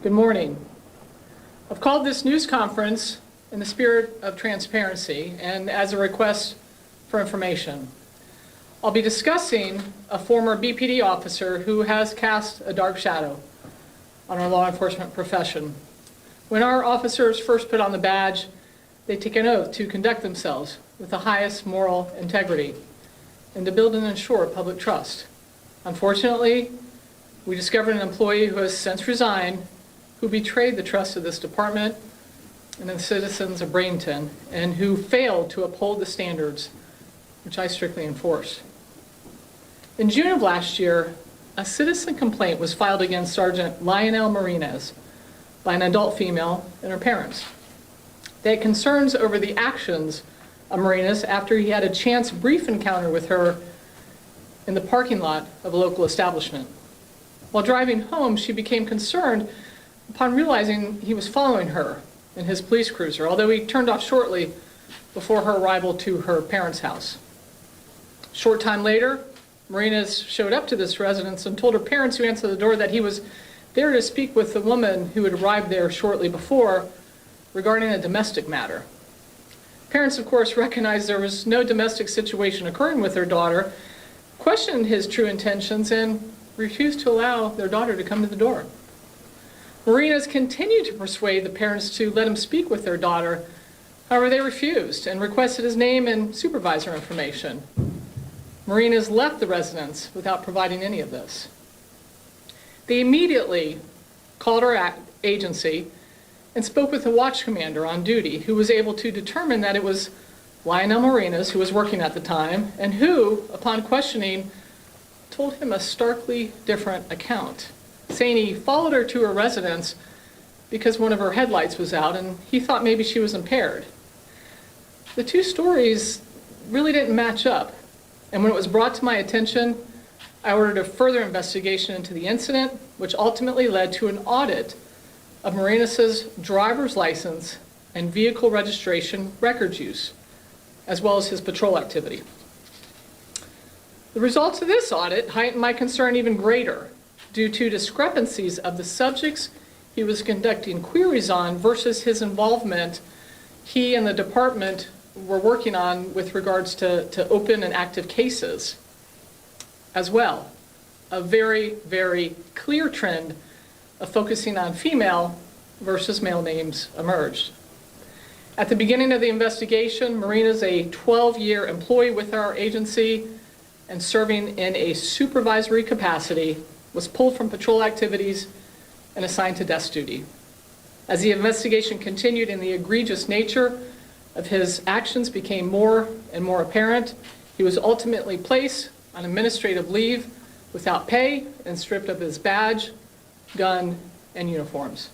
Good morning. I've called this news conference in the spirit of transparency and as a request for information. I'll be discussing a former BPD officer who has cast a dark shadow on our law enforcement profession. When our officers first put on the badge, they take an oath to conduct themselves with the highest moral integrity and to build and ensure public trust. Unfortunately, we discovered an employee who has since resigned who betrayed the trust of this department and the citizens of Bradenton, and who failed to uphold the standards which I strictly enforce. In June of last year, a citizen complaint was filed against Sergeant Lionel Marinez by an adult female and her parents. They had concerns over the actions of Marinez after he had a chance brief encounter with her in the parking lot of a local establishment. While driving home, she became concerned upon realizing he was following her in his police cruiser, although he turned off shortly before her arrival to her parents' house. A short time later, Marinez showed up to this residence and told her parents who answered the door that he was there to speak with the woman who had arrived there shortly before regarding a domestic matter. Parents, of course, recognized there was no domestic situation occurring with their daughter, questioned his true intentions, and refused to allow their daughter to come to the door. Marinez continued to persuade the parents to let him speak with their daughter. However, they refused and requested his name and supervisor information. Marinez left the residence without providing any of this. They immediately called our agency and spoke with the watch commander on duty, who was able to determine that it was Lionel Marinez, who was working at the time, and who, upon questioning, told him a starkly different account, saying he followed her to her residence because one of her headlights was out and he thought maybe she was impaired. The two stories really didn't match up, and when it was brought to my attention, I ordered a further investigation into the incident, which ultimately led to an audit of Marinez's driver's license and vehicle registration records use, as well as his patrol activity. The results of this audit heightened my concern even greater due to discrepancies of the subjects he was conducting queries on versus his involvement he and the department were working on with regards to open and active cases as well. A very, very clear trend of focusing on female versus male names emerged. At the beginning of the investigation, Marinez, a 12-year employee with our agency and serving in a supervisory capacity, was pulled from patrol activities and assigned to desk duty. As the investigation continued and the egregious nature of his actions became more and more apparent, he was ultimately placed on administrative leave without pay and stripped of his badge, gun, and uniforms.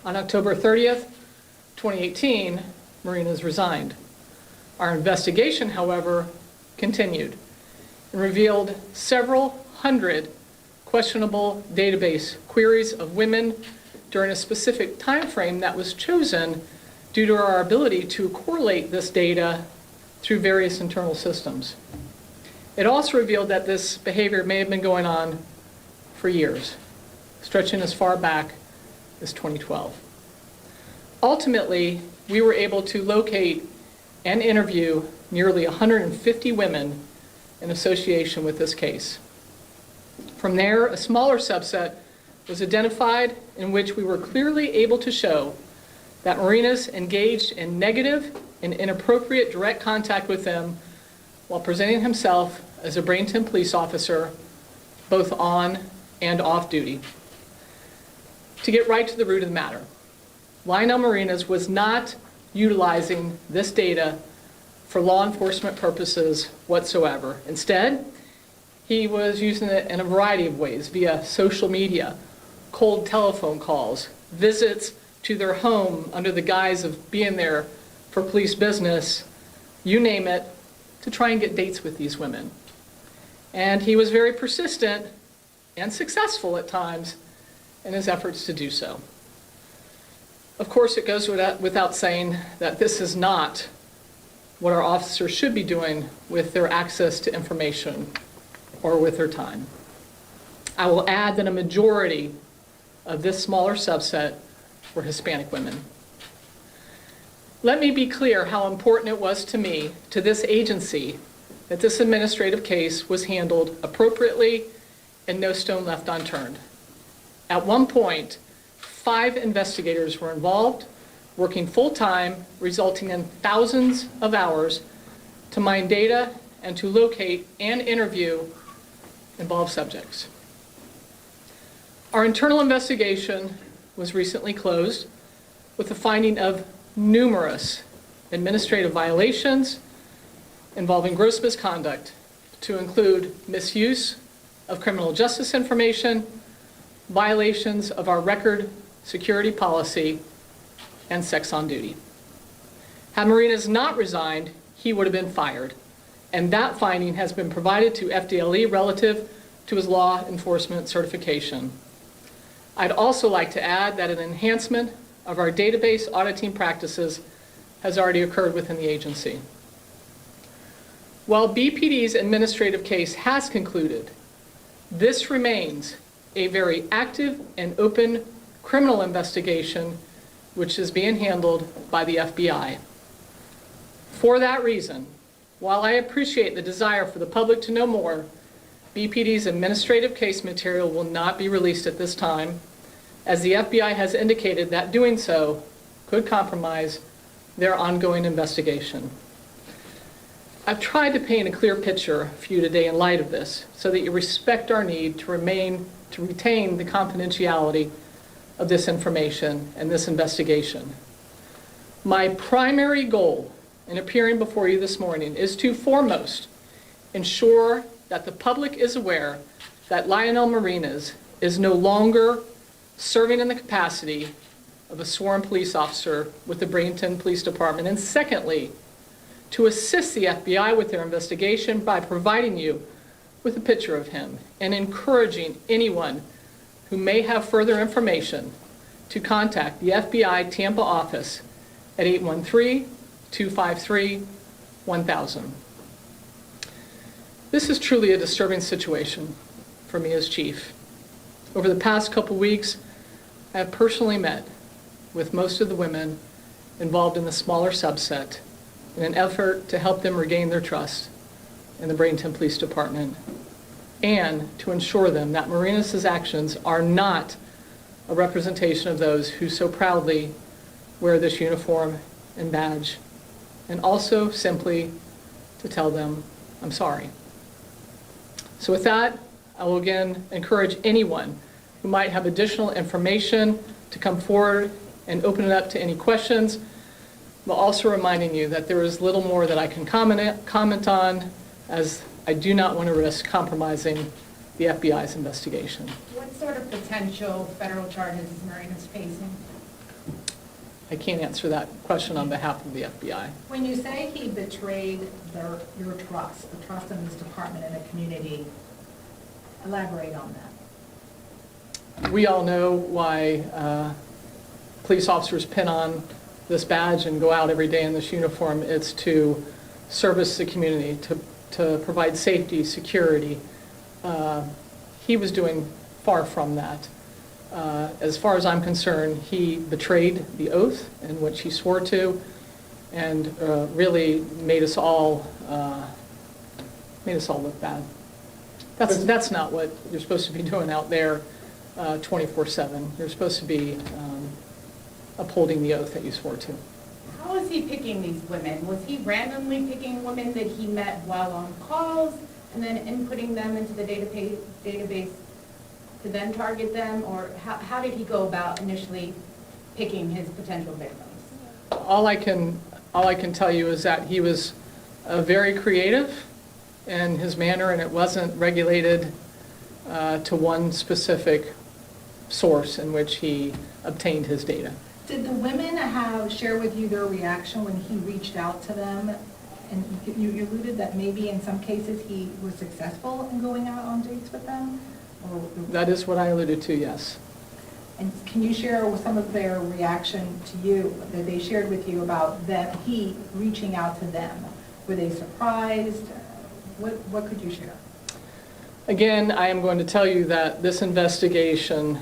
On October 30th, 2018, Marinez resigned. Our investigation, however, continued and revealed several hundred questionable database queries of women during a specific time frame that was chosen due to our ability to correlate this data through various internal systems. It also revealed that this behavior may have been going on for years, stretching as far back as 2012. Ultimately, we were able to locate and interview nearly 150 women in association with this case. From there, a smaller subset was identified in which we were clearly able to show that Marinez engaged in negative and inappropriate direct contact with them while presenting himself as a Bradenton police officer, both on and off duty. To get right to the root of the matter, Lionel Marinez was not utilizing this data for law enforcement purposes whatsoever. Instead, he was using it in a variety of ways via social media, cold telephone calls, visits to their home under the guise of being there for police business, you name it, to try and get dates with these women. And he was very persistent and successful at times in his efforts to do so. Of course, it goes without saying that this is not what our officers should be doing with their access to information or with their time. I will add that a majority of this smaller subset were Hispanic women. Let me be clear how important it was to me, to this agency, that this administrative case was handled appropriately and no stone left unturned. At one point, 5 investigators were involved, working full-time, resulting in thousands of hours to mine data and to locate and interview involved subjects. Our internal investigation was recently closed with the finding of numerous administrative violations involving gross misconduct, to include misuse of criminal justice information, violations of our record security policy, and sex on duty. Had Marinas not resigned, he would have been fired, and that finding has been provided to FDLE relative to his law enforcement certification. I'd also like to add that an enhancement of our database auditing practices has already occurred within the agency. While BPD's administrative case has concluded, this remains a very active and open criminal investigation which is being handled by the FBI. For that reason, while I appreciate the desire for the public to know more, BPD's administrative case material will not be released at this time, as the FBI has indicated that doing so could compromise their ongoing investigation. I've tried to paint a clear picture for you today in light of this, so that you respect our need to retain the confidentiality of this information and this investigation. My primary goal in appearing before you this morning is to foremost ensure that the public is aware that Lionel Marinas is no longer serving in the capacity of a sworn police officer with the Bradenton Police Department, and secondly, to assist the FBI with their investigation by providing you with a picture of him and encouraging anyone who may have further information to contact the FBI Tampa office at 813-253-1000. This is truly a disturbing situation for me as chief. Over the past couple weeks, I have personally met with most of the women involved in the smaller subset in an effort to help them regain their trust in the Bradenton Police Department and to ensure them that Marinas' actions are not a representation of those who so proudly wear this uniform and badge, and also simply to tell them, I'm sorry. So with that, I will again encourage anyone who might have additional information to come forward and open it up to any questions, but also reminding you that there is little more that I can comment on, as I do not want to risk compromising the FBI's investigation. What sort of potential federal charges is Marinas facing? I can't answer that question on behalf of the FBI. When you say he betrayed your trust, the trust in this department and the community, elaborate on that. We all know why police officers pin on this badge and go out every day in this uniform. It's to service the community, to provide safety, security. He was doing far from that. As far as I'm concerned, he betrayed the oath in which he swore to, and really made us all look bad. That's not what you're supposed to be doing out there 24/7. You're supposed to be upholding the oath that you swore to. How was he picking these women? Was he randomly picking women that he met while on calls and then inputting them into the database to then target them? Or how did he go about initially picking his potential victims? All I can tell you is that he was very creative in his manner, and it wasn't regulated to one specific source in which he obtained his data. Did the women share with you their reaction when he reached out to them? And you alluded that maybe in some cases he was successful in going out on dates with them? Or, That is what I alluded to, yes. and can you share some of their reaction to you, that they shared with you about he reaching out to them? Were they surprised? What could you share? Again, I am going to tell you that this investigation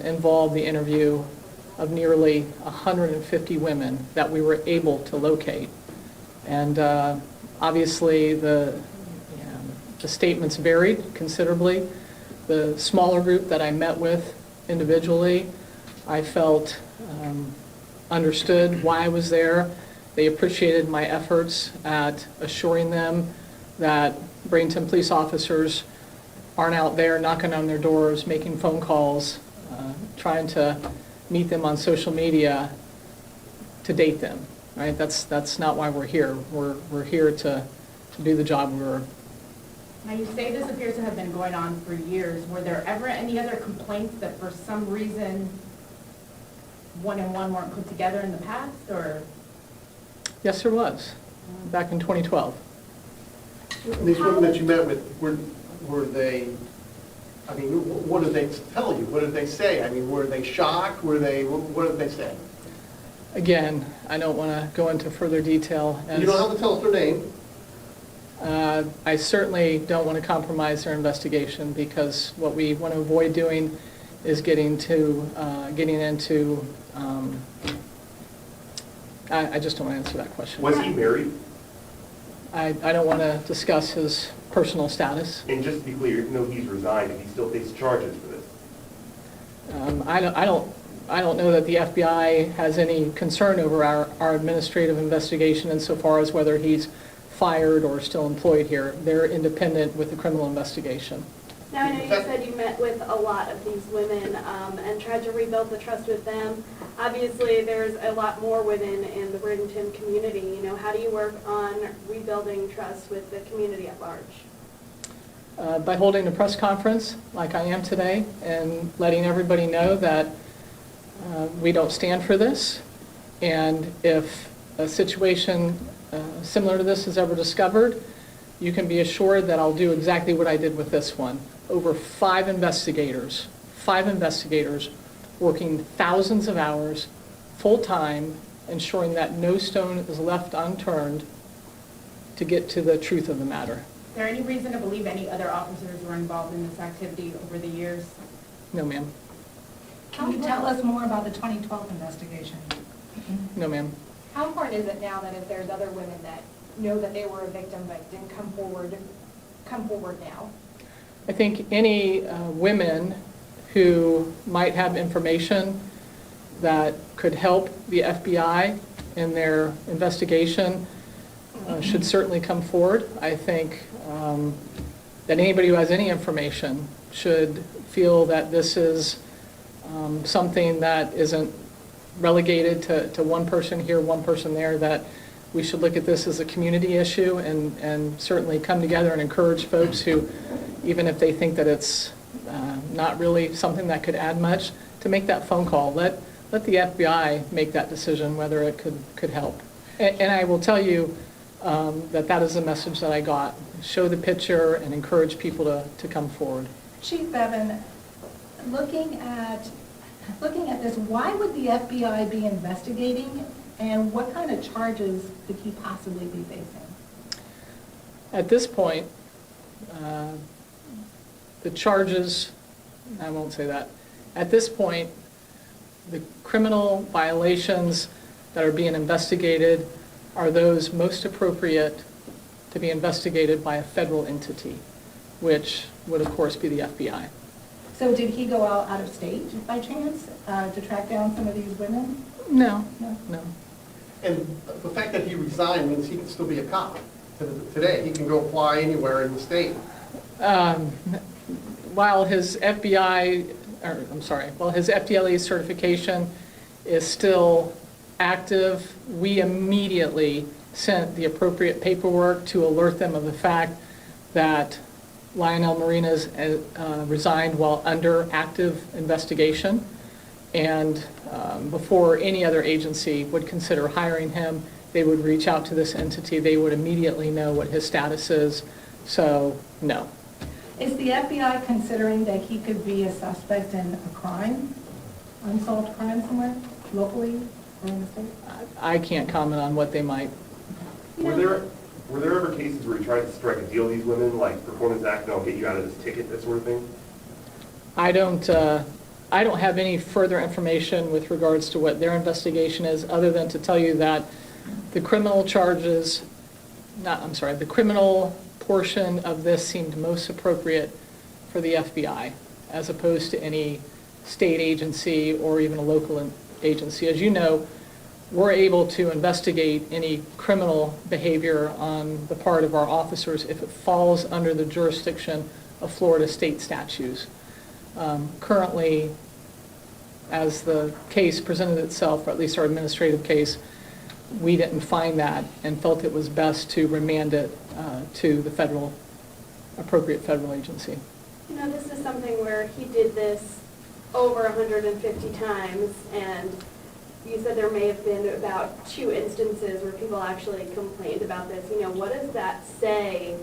involved the interview of nearly 150 women that we were able to locate. And obviously, the statements varied considerably. The smaller group that I met with individually, I felt understood why I was there. They appreciated my efforts at assuring them that Bradenton police officers aren't out there knocking on their doors, making phone calls, trying to meet them on social media to date them, right? That's not why we're here. We're here to do the job we're. Now, you say this appears to have been going on for years. Were there ever any other complaints that for some reason one and one weren't put together in the past, or? Yes, there was, back in 2012. These women that you met with, were they, I mean, what did they tell you? What did they say? I mean, were they shocked? What did they say? Again, I don't want to go into further detail. You don't have to tell us their name. I certainly don't want to compromise their investigation, because what we want to avoid doing is getting into, I just don't want to answer that question. Was he married? I don't want to discuss his personal status. And just to be clear, even though he's resigned, if he still faces charges for this? I don't know that the FBI has any concern over our administrative investigation insofar as whether he's fired or still employed here. They're independent with the criminal investigation. Now, I know you said you met with a lot of these women and tried to rebuild the trust with them. Obviously, there's a lot more women in the Bradenton community. You know, how do you work on rebuilding trust with the community at large? By holding a press conference like I am today and letting everybody know that we don't stand for this. And if a situation similar to this is ever discovered, you can be assured that I'll do exactly what I did with this one. Over 5 investigators working thousands of hours, full-time, ensuring that no stone is left unturned to get to the truth of the matter. Is there any reason to believe any other officers were involved in this activity over the years? No, ma'am. Can you tell us more about the 2012 investigation? No, ma'am. How important is it now that if there's other women that know that they were a victim but didn't come forward now? I think any women who might have information that could help the FBI in their investigation should certainly come forward. I think that anybody who has any information should feel that this is something that isn't relegated to one person here, one person there, that we should look at this as a community issue and certainly come together and encourage folks who, even if they think that it's not really something that could add much, to make that phone call. Let the FBI make that decision whether it could help. And I will tell you that is the message that I got. Show the picture and encourage people to come forward. Chief Bevan, looking at this, why would the FBI be investigating, and what kind of charges could he possibly be facing? At this point, the charges, I won't say that. At this point, the criminal violations that are being investigated are those most appropriate to be investigated by a federal entity, which would of course be the FBI. So did he go out of state by chance to track down some of these women? No. And the fact that he resigned means he can still be a cop today. He can go apply anywhere in the state. While his FDLE certification is still active, we immediately sent the appropriate paperwork to alert them of the fact that Lionel Marinas resigned while under active investigation. And before any other agency would consider hiring him, they would reach out to this entity. They would immediately know what his status is. So, no. Is the FBI considering that he could be a suspect in a crime, unsolved crime somewhere, locally or in the state? I can't comment on what they might. Were there ever cases where you tried to strike a deal with these women, like Performance Act, and I'll get you out of this ticket, that sort of thing? I don't I don't have any further information with regards to what their investigation is, other than to tell you that the criminal charges, the criminal portion of this seemed most appropriate for the FBI, as opposed to any state agency or even a local agency. As you know, we're able to investigate any criminal behavior on the part of our officers if it falls under the jurisdiction of Florida state statutes. Currently, as the case presented itself, or at least our administrative case, we didn't find that and felt it was best to remand it to the appropriate federal agency. You know, this is something where he did this over 150 times, and you said there may have been about 2 instances where people actually complained about this. You know, what does that say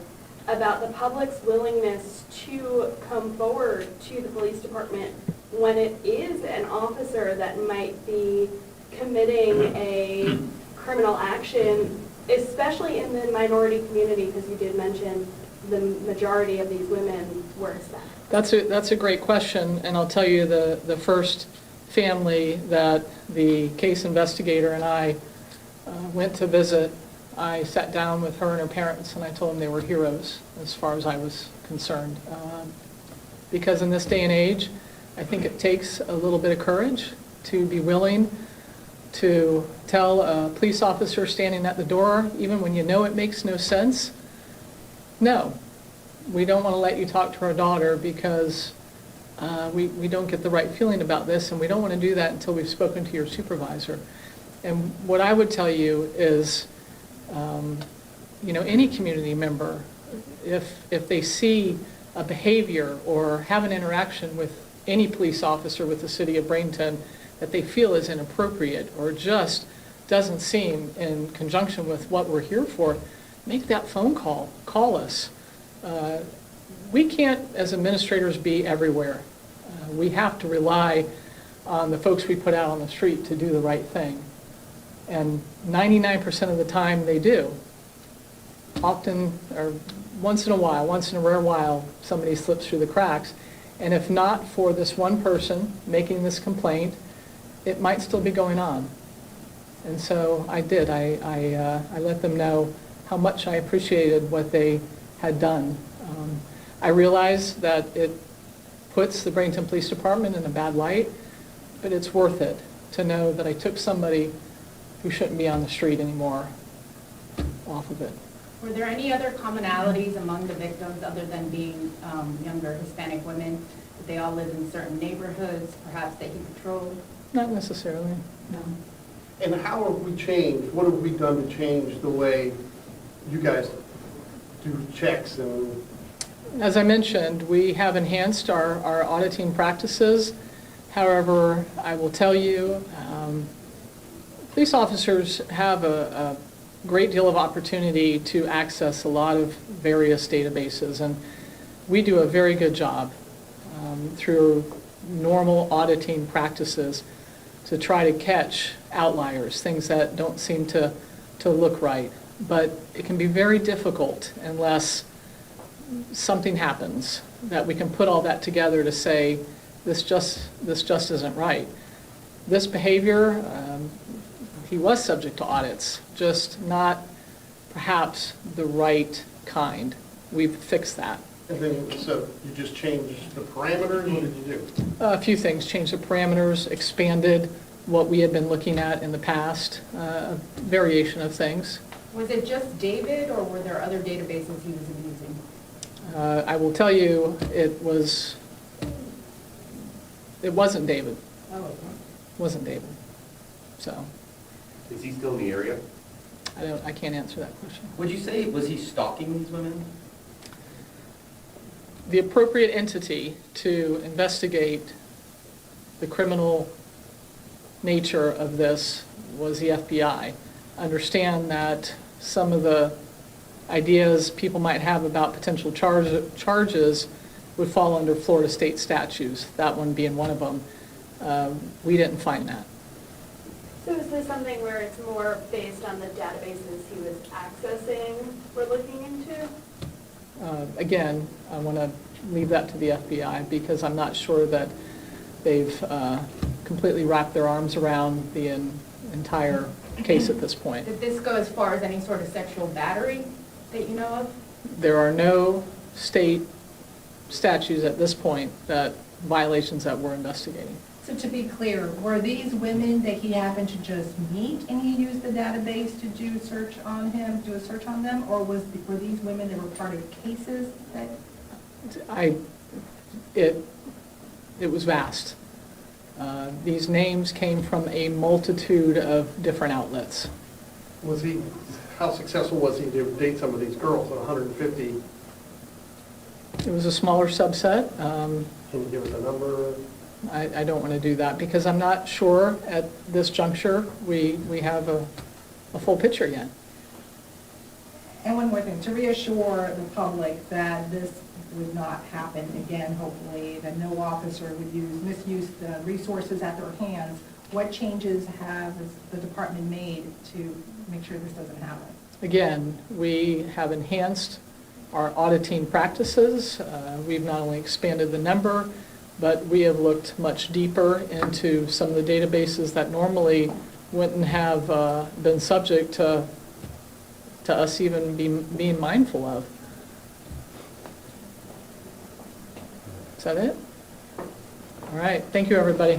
about the public's willingness to come forward to the police department when it is an officer that might be committing a criminal action, especially in the minority community, because you did mention the majority of these women were Hispanic? That's a great question, and I'll tell you the first family that the case investigator and I went to visit, I sat down with her and her parents and I told them they were heroes as far as I was concerned. Because in this day and age, I think it takes a little bit of courage to be willing to tell a police officer standing at the door, even when you know it makes no sense, no, we don't want to let you talk to our daughter because we don't get the right feeling about this, and we don't want to do that until we've spoken to your supervisor. And what I would tell you is, you know, any community member, if they see a behavior or have an interaction with any police officer with the city of Bradenton that they feel is inappropriate or just doesn't seem in conjunction with what we're here for, make that phone call. Call us. We can't, as administrators, be everywhere. We have to rely on the folks we put out on the street to do the right thing. And 99% of the time they do. Often, or once in a rare while, somebody slips through the cracks. And if not for this one person making this complaint, it might still be going on. And so I did. I let them know how much I appreciated what they had done. I realize that it puts the Bradenton Police Department in a bad light, but it's worth it to know that I took somebody who shouldn't be on the street anymore off of it. Were there any other commonalities among the victims other than being younger Hispanic women? Did they all live in certain neighborhoods, perhaps that he patrolled? Not necessarily, no. And how have we changed, what have we done to change the way you guys do checks and? As I mentioned, we have enhanced our auditing practices. However, I will tell you, police officers have a great deal of opportunity to access a lot of various databases, and we do a very good job through normal auditing practices to try to catch outliers, things that don't seem to look right. But it can be very difficult unless something happens that we can put all that together to say this just isn't right. This behavior, he was subject to audits, just not perhaps the right kind. We've fixed that. And then, so you just changed the parameters, what did you do? A few things, changed the parameters, expanded what we had been looking at in the past, a variation of things. Was it just David, or were there other databases he was abusing? I will tell you, it wasn't David. Oh, okay. Wasn't David. So Is he still in the area? I can't answer that question. Would you say, was he stalking these women? The appropriate entity to investigate the criminal nature of this was the FBI. Understand that some of the ideas people might have about potential charges would fall under Florida state statutes, that one being one of them. We didn't find that. So is this something where it's more based on the databases he was accessing we're looking into? Again, I want to leave that to the FBI because I'm not sure that they've completely wrapped their arms around the entire case at this point. Did this go as far as any sort of sexual battery that you know of? There are no state statutes at this point that violations that we're investigating. So to be clear, were these women that he happened to just meet and he used the database to do a search on them? Or were these women that were part of cases that? It was vast. These names came from a multitude of different outlets. How successful was he to date some of these girls, 150? It was a smaller subset. Can you give us a number? I don't want to do that because I'm not sure at this juncture we have a full picture yet. And one more thing, to reassure the public that this would not happen again, hopefully, that no officer would misuse the resources at their hands, what changes has the department made to make sure this doesn't happen? Again, we have enhanced our auditing practices. We've not only expanded the number, but we have looked much deeper into some of the databases that normally wouldn't have been subject to us even being mindful of. Is that it? All right. Thank you, everybody.